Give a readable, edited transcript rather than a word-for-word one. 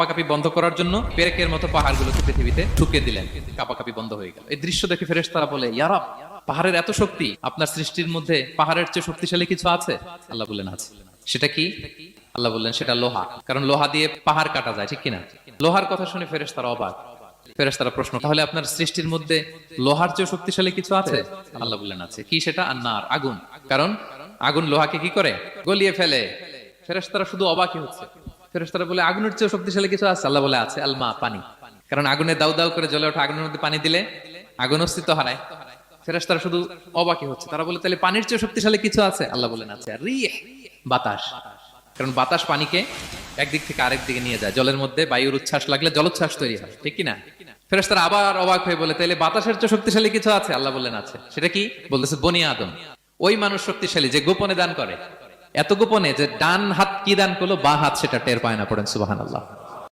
কাপাকাপি বন্ধ করার জন্য পেরেকের মতো পাহাড়গুলোকে পৃথিবীতে ঠুকে দিলেন, কাপাকাপি বন্ধ হয়ে গেল। এই দৃশ্য দেখে ফেরেশতারা বলে, ইয়া রব, পাহাড়ের এত শক্তি, আপনার সৃষ্টির মধ্যে পাহাড়ের চেয়ে শক্তিশালী কিছু আছে? আল্লাহ বললেন আছে। সেটা কি? আল্লাহ বললেন সেটা লোহা, কারণ লোহা দিয়ে পাহাড় কাটা যায়, ঠিক কিনা? লোহার কথা শুনে ফেরেশতারা অবাক। ফেরেশতারা প্রশ্ন, তাহলে আপনার সৃষ্টির মধ্যে লোহার চেয়ে শক্তিশালী কিছু আছে? আল্লাহ বললেন আছে। কি সেটা? আন্নার, আগুন। কারণ আগুন লোহাকে কি করে? গলিয়ে ফেলে। ফেরেশতারা শুধু অবাকই হচ্ছে। ফেরেশতারা বলে, আগুনের চেয়ে শক্তিশালী কিছু আছে? আল্লাহ বলে আছে, আলমা, পানি। কারণ আগুনে দাউ দাউ করে জ্বলে ওঠা আগুনের মধ্যে পানি দিলে আগুন অস্তিত্ব হারায়। ফেরেশতারা শুধু অবাকই হচ্ছে। তারা বলে, তাহলে পানির চেয়ে শক্তিশালী কিছু আছে? আল্লাহ বলেন আছে, রিহ, বাতাস। কারণ বাতাস পানিকে একদিক থেকে আরেক দিকে নিয়ে যায়। জলের মধ্যে বায়ুর উচ্ছ্বাস লাগলে জলোচ্ছ্বাস তৈরি হয়, ঠিক কিনা? ফেরেশতারা আবার অবাক হয়ে বলে, তাহলে বাতাসের চেয়ে শক্তিশালী কিছু আছে? আল্লাহ বললেন আছে। সেটা কি? বলতেছে বনি আদম। ওই মানুষ শক্তিশালী যে গোপনে দান করে, এত গোপনে যে ডান হাত কি দান করলো, বাঁ হাত সেটা টের পায় না। পড়েন সুবহানাল্লাহ।